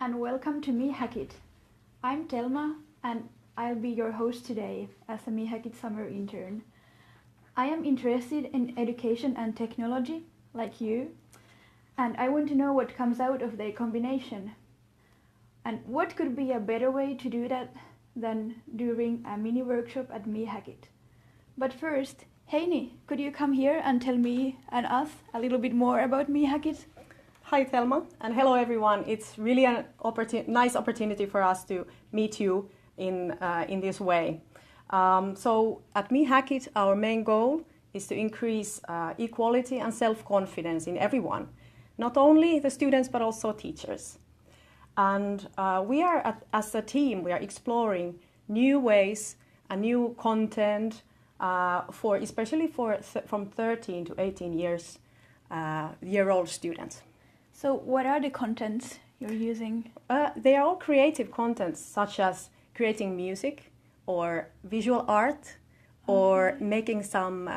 and welcome to Mehackit. I'm Telma and I'll be your host today as a Mehackit summer intern. I am interested in education and technology, like you, and I want to know what comes out of their combination. And what could be a better way to do that than during a mini workshop at Mehackit? But first, Heini, could you come here and tell me and us a little bit more about Mehackit? Hi Telma, and hello everyone. It's really a nice opportunity for us to meet you in this way. So at Mehackit, our main goal is to increase equality and self-confidence in everyone, not only the students but also teachers. And we are, as a team, we are exploring new ways and new content especially from 13 to 18 year old students. So what are the contents you're using? They are all creative contents, such as creating music or visual art or making some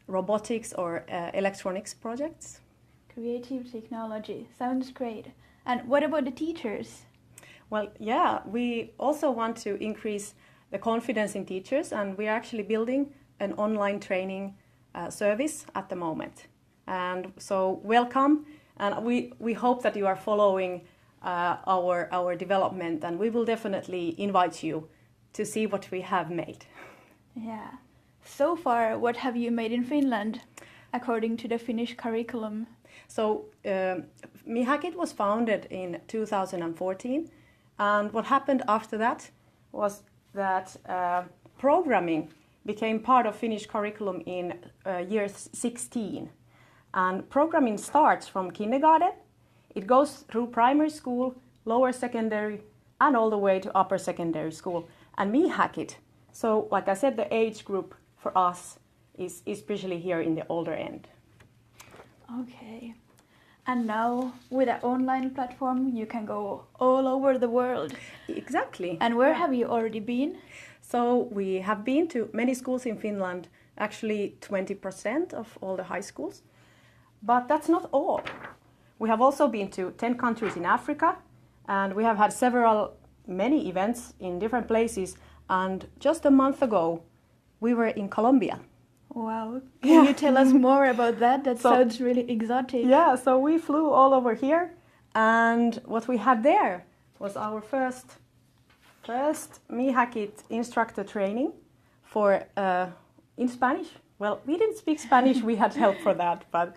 robotics or electronics projects. Creative technology, sounds great. And what about the teachers? Well, yeah, we also want to increase the confidence in teachers, and we're actually building an online training service at the moment. And so welcome, and we hope that you are following our development, and we will definitely invite you to see what we have made. Yeah. So far, what have you made in Finland, according to the Finnish curriculum? So Mehackit was founded in 2014, and what happened after that was that programming became part of Finnish curriculum in year 16. And programming starts from kindergarten. It goes through primary school, lower secondary, and all the way to upper secondary school. And Mehackit, so like I said, the age group for us is especially here in the older end. Okay. And now, with an online platform, you can go all over the world. Exactly. And where have you already been? So we have been to many schools in Finland, actually 20% of all the high schools. But that's not all. We have also been to 10 countries in Africa, and we have had many events in different places. And just a month ago, we were in Colombia. Wow. Can you tell us more about that? That sounds really exotic. Yeah, so we flew all over here, and what we had there was our first Mehackit instructor training for in Spanish. Well, we didn't speak Spanish, we had help for that, but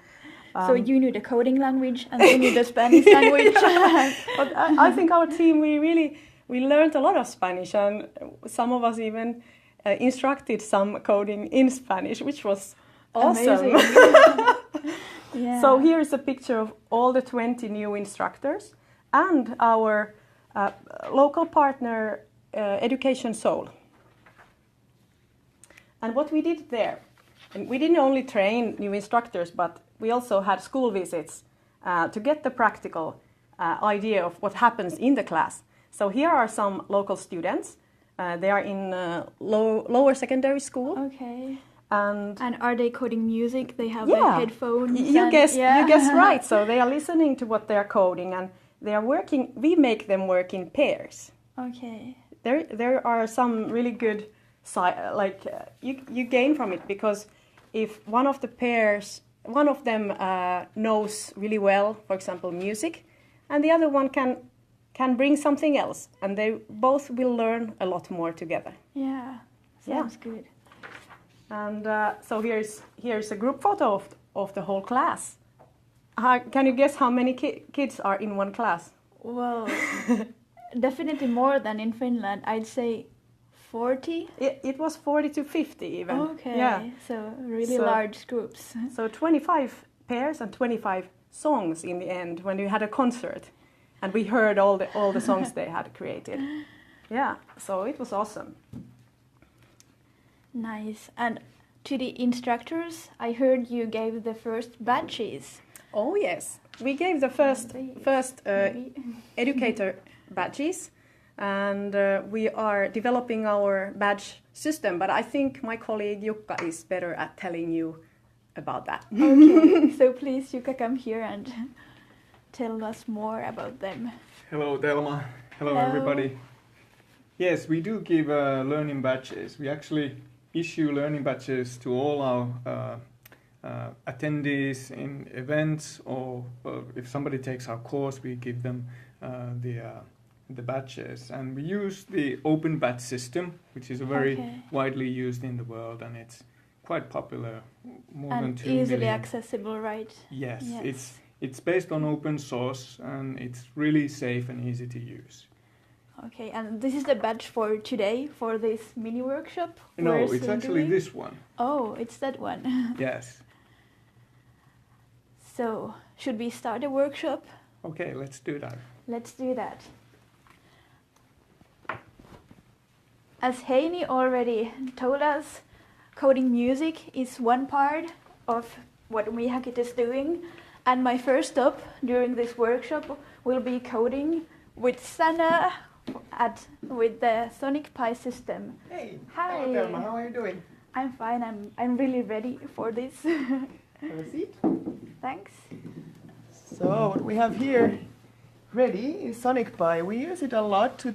so you knew the coding language and they knew the Spanish language. But I think our team, we learned a lot of Spanish, and some of us even instructed some coding in Spanish, which was awesome. Yeah. So here is a picture of all the 20 new instructors and our local partner, Education Soul. And what we did there, and we didn't only train new instructors, but we also had school visits to get the practical idea of what happens in the class. So here are some local students. They are in lower secondary school. Okay. And are they coding music? They have their headphones. You guessed right. So they are listening to what they are coding, and they are working. We make them work in pairs. Okay. There are some really good you gain from it, because if one of them knows really well, for example, music, and the other one can bring something else, and they both will learn a lot more together. Yeah, sounds good. And so here's a group photo of the whole class. Can you guess how many kids are in one class? Well, definitely more than in Finland. I'd say 40. It was 40 to 50 even. Okay, yeah. So really large groups. So 25 pairs and 25 songs in the end when we had a concert. And we heard all the songs they had created. Yeah, so it was awesome. Nice. And to the instructors, I heard you gave the first badges. Oh yes, we gave the first educator badges, and we are developing our badge system. But I think my colleague Jukka is better at telling you about that. Okay, so please Jukka, come here and tell us more about them? Hello, Telma. Hello, Hello. everybody. Yes, we do give learning badges. We actually issue learning badges to all our attendees in events, or if somebody takes our course, we give them the badges. And we use the open badge system, which is very widely used in the world, and it's quite popular. More than 2 million. And easily accessible, right? Yes, it's based on open source, and it's really safe and easy to use. Okay, and this is the badge for today, for this mini workshop? No, it's actually this one. Oh, it's that one. Yes. So, should we start a workshop? Okay, let's do that. Let's do that. As Heini already told us, coding music is one part of what Mehackit is doing, and my first stop during this workshop will be coding with Sanna with the Sonic Pi system. Hey, hi. Hello, Telma. How are you doing? I'm fine. I'm really ready for this. Have a seat. Thanks. So what we have here ready is Sonic Pi. We use it a lot to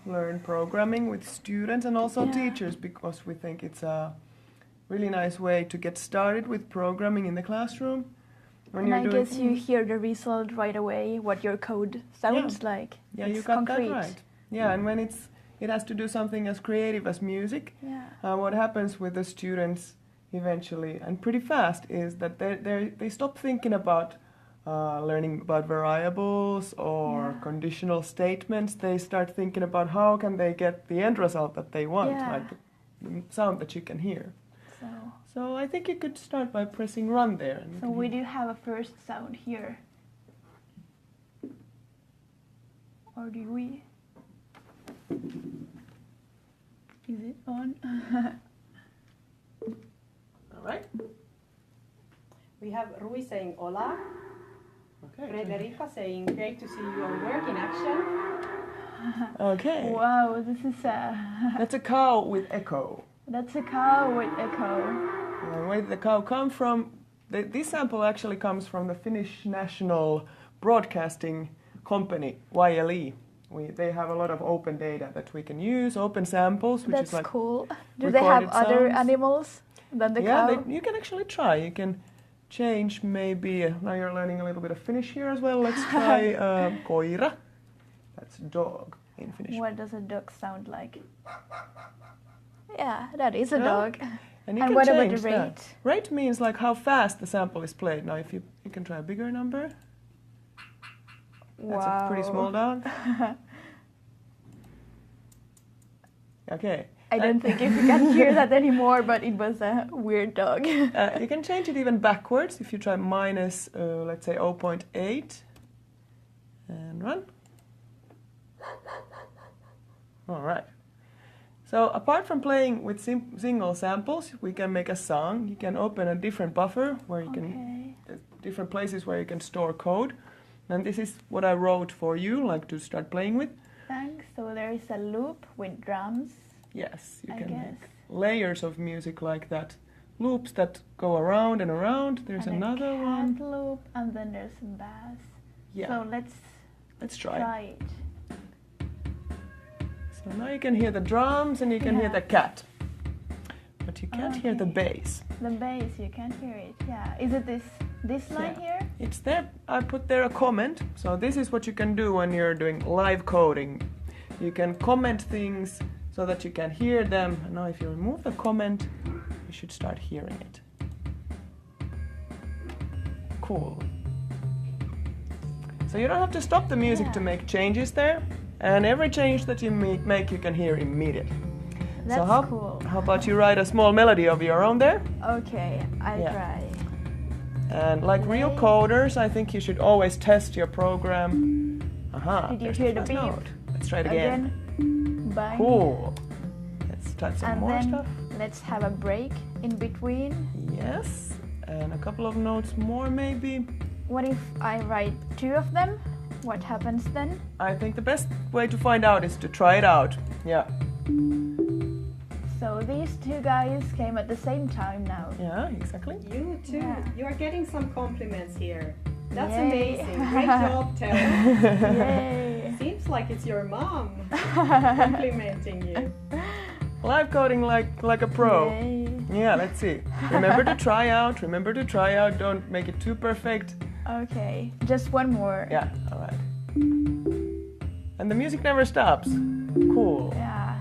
learn programming with students and also teachers, because we think it's a really nice way to get started with programming in the classroom. And I guess you hear the result right away, what your code sounds like. Yeah, it's you got concrete. that right. Yeah, and when it has to do something as creative as music, what happens with the students eventually, and pretty fast, is that they stop thinking about learning about variables or conditional statements. They start thinking about how can they get the end result that they want, like the sound that you can hear. So I think you could start by pressing run there. So we do have a first sound here. Or do we? Is it on? All right. We have Rui saying hola. Okay. Frederica saying great to see your work in action. Okay. Wow, this is That's a cow with echo. That's a cow with echo. Where did the cow come from? This sample actually comes from the Finnish national broadcasting company, YLE. They have a lot of open data that we can use, open samples, which That's is like cool. Do they have other sounds. animals than the cow? Yeah, you can actually try. You can change maybe, now you're learning a little bit of Finnish here as well. Let's try koira. That's dog in Finnish. What does a dog sound like? Yeah, that is a dog. And what about the rate? That. Rate means like how fast the sample is played. Now if you can try a bigger number. That's a pretty small dog. Okay. I don't think if you can hear that anymore, but it was a weird dog. You can change it even backwards if you try minus, let's say 0.8 and run. All right. So apart from playing with single samples, we can make a song. You can open a different buffer where you can, different places where you can store code. And this is what I wrote for you, like to start playing with. Thanks. So there is a loop with drums. Yes, you can make layers of music like that. Loops that go around and around. There's another one. Loop, and then there's some bass. Yeah. So let's try it. So now you can hear the drums and you can hear the cat. But you can't hear the bass. The bass, you can't hear it. Yeah. Is it this line here? It's there. I put there a comment. So this is what you can do when you're doing live coding. You can comment things so that you can hear them. And now if you remove the comment, you should start hearing it. Cool. So you don't have to stop the music to make changes there. And every change that you make, you can hear immediately. That's cool. How about you write a small melody of your own there? Okay, I'll try. And like real coders, I think you should always test your program. Did you hear the beep? Note. Let's try it again. Bang. Cool. Let's type some more stuff. Let's have a break in between. Yes. And a couple of notes more maybe. What if I write two of them? What happens then? I think the best way to find out is to try it out. Yeah. So these two guys came at the same time now. Yeah, exactly. You too. Yeah. You are getting some compliments here. That's Yay. amazing. Great job, Telma. Yay. Seems like it's your mom complimenting you. Live coding like a pro. Yay. Yeah, let's see. Remember to try out. Remember to try out. Don't make it too perfect. Okay, just one more. Yeah, all right. And the music never stops. Cool. Yeah.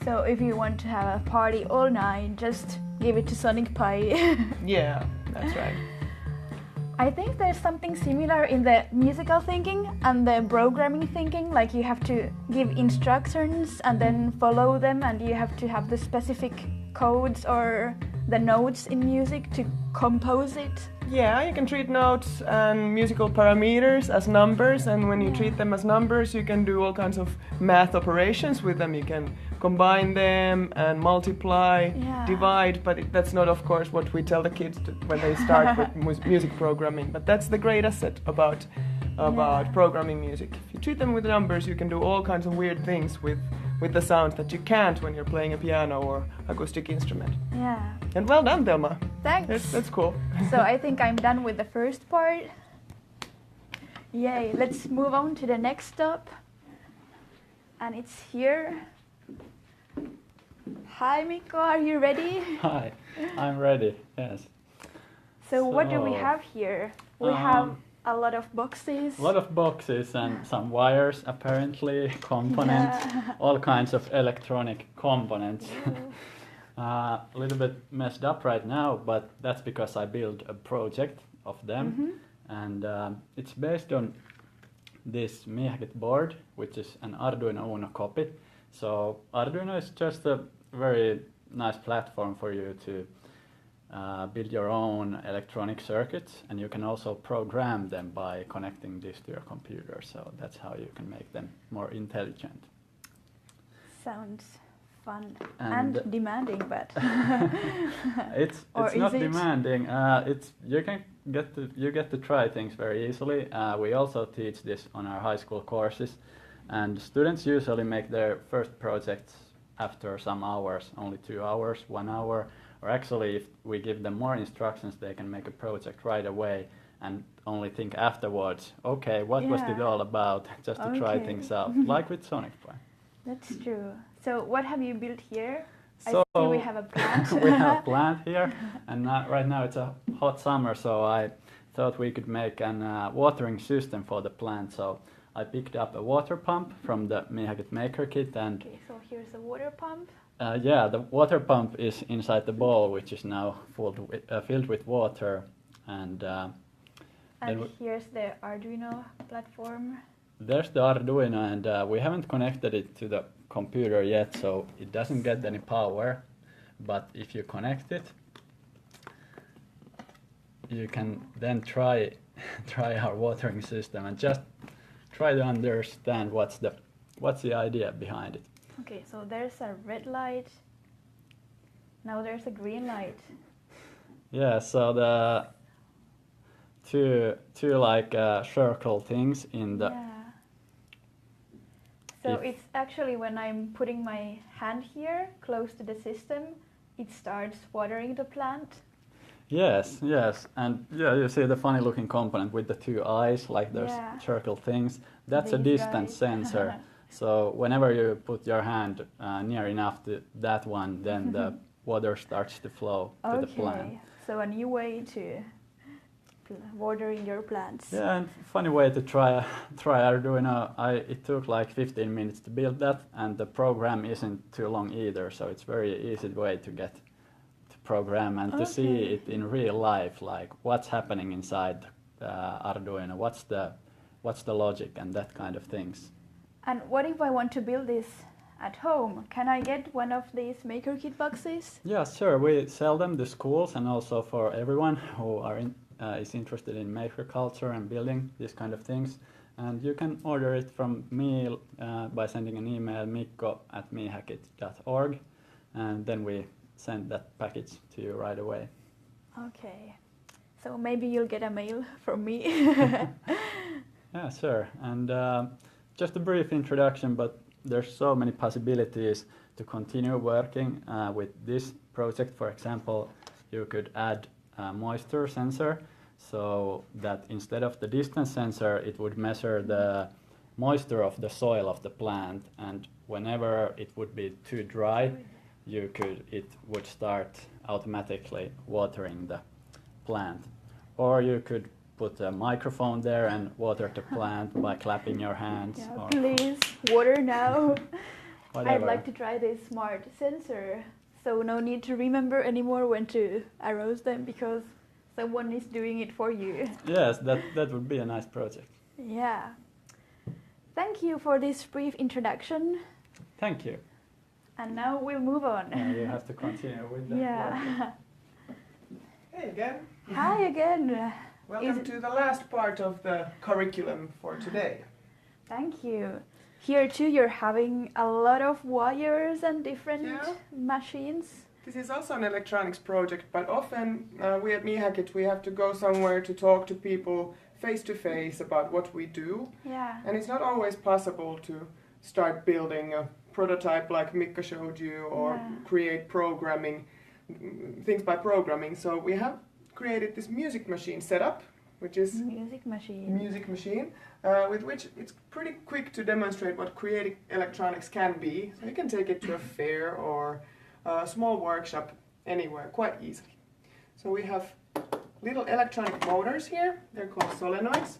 So if you want to have a party all night, just give it to Sonic Pi. Yeah, that's right. I think there's something similar in the musical thinking and the programming thinking, like you have to give instructions and then follow them, and you have to have the specific codes or the notes in music to compose it. Yeah, you can treat notes and musical parameters as numbers, and when you treat them as numbers, you can do all kinds of math operations with them. You can combine them and multiply, divide, but that's not, of course, what we tell the kids when they start with music programming. But that's the great asset about programming music. If you treat them with numbers, you can do all kinds of weird things with the sounds that you can't when you're playing a piano or acoustic instrument. Yeah. And well done, Telma. Thanks. That's cool. So I think I'm done with the first part. Yay, let's move on to the next stop. And it's here. Hi Mikko, are you ready? Hi, I'm ready, yes. So what do we have here? We have a lot of boxes. A lot of boxes and some wires, apparently, components, all kinds of electronic components. A little bit messed up right now, but that's because I built a project of them. And it's based on this Mehackit board, which is an Arduino Uno copy. So Arduino is just a very nice platform for you to build your own electronic circuits, and you can also program them by connecting this to your computer. So that's how you can make them more intelligent. Sounds fun and demanding, but it's not demanding. It's you get to try things very easily. We also teach this on our high school courses, and students usually make their first projects after some hours, only 2 hours, 1 hour, or actually if we give them more instructions, they can make a project right away and only think afterwards, okay, what was it all about, just to try things out, like with Sonic Pi. That's true. So what have you built here? So I see we have a plant. we have a plant here, and right now it's a hot summer, so I thought we could make a watering system for the plant. So I picked up a water pump from the Mehackit Maker Kit, and okay, so here's a water pump. the water pump is inside the bowl, which is now filled with water, and here's the Arduino platform. There's the Arduino, and we haven't connected it to the computer yet, so it doesn't get any power. But if you connect it, you can then try our watering system and just try to understand what's the idea behind it. Okay, so there's a red light. Now there's a green light. Yeah, so the two like circle things in the. Yeah. So it's actually when I'm putting my hand here close to the system, it starts watering the plant. Yes, and you see the funny looking component with the two eyes, like those circle things. That's a distance sensor. So whenever you put your hand near enough to that one, then the water starts to flow to the plant. So a new way to watering your plants. Yeah, and funny way to try Arduino. It took like 15 minutes to build that, and the program isn't too long either. So it's very easy way to get to program and to see it in real life, like what's happening inside Arduino, what's the logic and that kind of things. And what if I want to build this at home? Can I get one of these Maker Kit boxes? Yeah, sure. We sell them to schools and also for everyone who is interested in maker culture and building these kind of things. And you can order it from me by sending an email, mikko@mehackit.org, and then we send that package to you right away. Okay. So maybe you'll get a mail from me. Yeah, sure. And just a brief introduction, but there's so many possibilities to continue working with this project. For example, you could add a moisture sensor. so that instead of the distance sensor, it would measure the moisture of the soil of the plant, and whenever it would be too dry, it would start automatically watering the plant. Or you could put a microphone there and water the plant by clapping your hands. Yeah, or please, water now. whatever. I'd like to try this smart sensor, so no need to remember anymore when to arouse them because someone is doing it for you. Yes, that would be a nice project. Yeah. Thank you for this brief introduction. Thank you. And now we'll move on. You have to continue with the Yeah. Hey again. Hi again. Welcome to the last part of the curriculum for today. Thank you. Here too you're having a lot of wires and different machines. This is also an electronics project, but often we at Mehackit, we have to go somewhere to talk to people face to face about what we do. Yeah. And it's not always possible to start building a prototype like Mikka showed you or create programming, things by programming. So we have created this music machine setup, which is music machine, with which it's pretty quick to demonstrate what creative electronics can be. So you can take it to a fair or a small workshop anywhere quite easily. So we have little electronic motors here. They're called solenoids.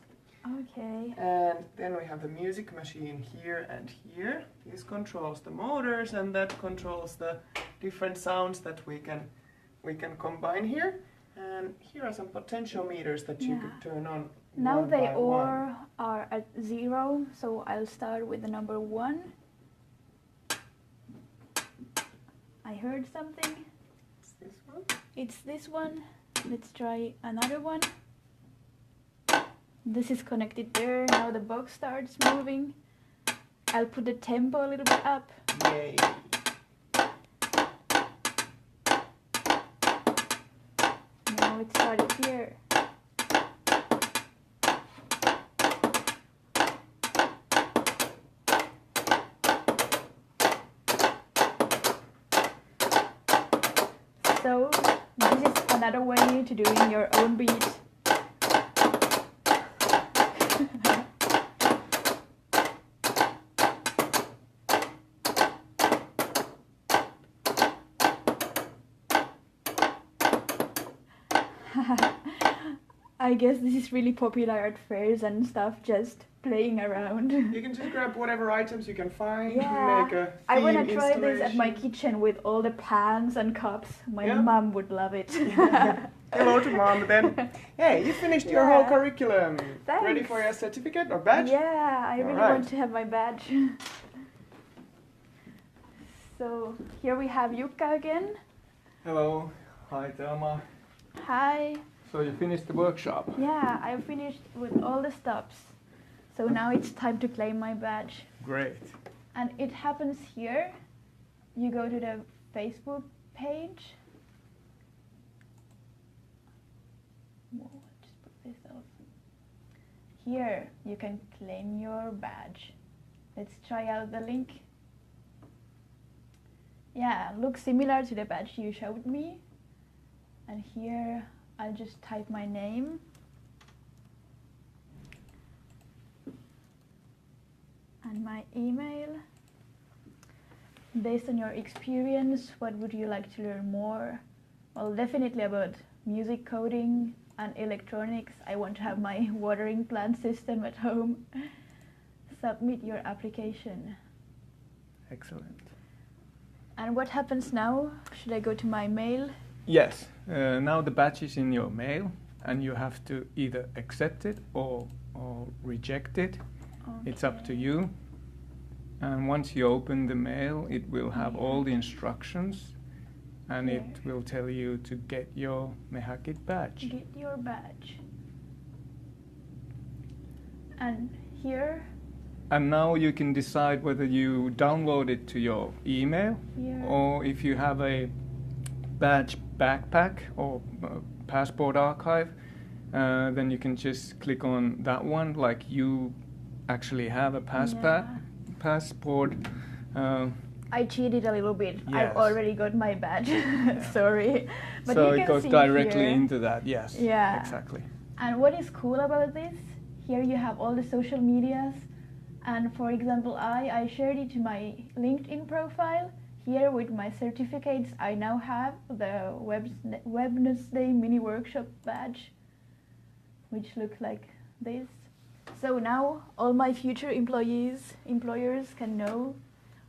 Okay. And then we have the music machine here and here. This controls the motors and that controls the different sounds that we can combine here. And here are some potentiometers that you could turn on. Now one they by all one. are at 0, so I'll start with the number 1. I heard something. It's this one. It's this one. Let's try another one. This is connected there. Now the box starts moving. I'll put the tempo a little bit up. Yay. Now it started here. So this is another way to doing your own beat. I guess this is really popular at fairs and stuff, just playing around. You can just grab whatever items you can find, Yeah, make a I want to theme try this at my installation. kitchen with all the pans and cups. My Yeah. mom would love it. Hello to mom then. Hey, you finished your whole curriculum. Thanks. Ready for your certificate or badge? Yeah, I really Alright. want to have my badge. So here we have Jukka again. Hello. Hi, Telma. Hi. So you finished the workshop? Yeah, I finished with all the stops. So now it's time to claim my badge. Great. And it happens here. You go to the Facebook page. Whoa, just put this off. Here you can claim your badge. Let's try out the link. Yeah, looks similar to the badge you showed me. And here I'll just type my name. And my email. Based on your experience, what would you like to learn more? Well, definitely about music coding and electronics. I want to have my watering plant system at home. Submit your application. Excellent. And what happens now? Should I go to my mail? Yes. Now the badge is in your mail, and you have to either accept it or reject it. It's up to you. And once you open the mail, it will have all the instructions, and it will tell you to get your Mehackit badge. Get your badge. And here? And now you can decide whether you download it to your email, or if you have a badge backpack or passport archive, then you can just click on that one, like you actually have a passport. I cheated a little bit. Yes. I've already got my badge. Sorry. But so you it can goes see directly here. into that, yes. Yeah. Exactly. And what is cool about this, here you have all the social medias. And for example, I shared it to my LinkedIn profile. Here with my certificates, I now have the WEB-nesdays mini workshop badge, which looks like this. So now all my future employers can know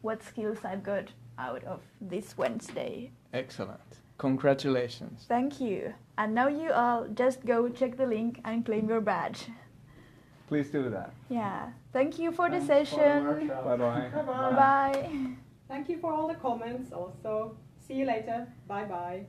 what skills I've got out of this Wednesday. Excellent. Congratulations. Thank you. And now you all just go check the link and claim your badge. Please do that. Yeah. Thank you for the Thanks for the session. workshop. Bye-bye. Bye. Thank you for all the comments also. See you later. Bye bye.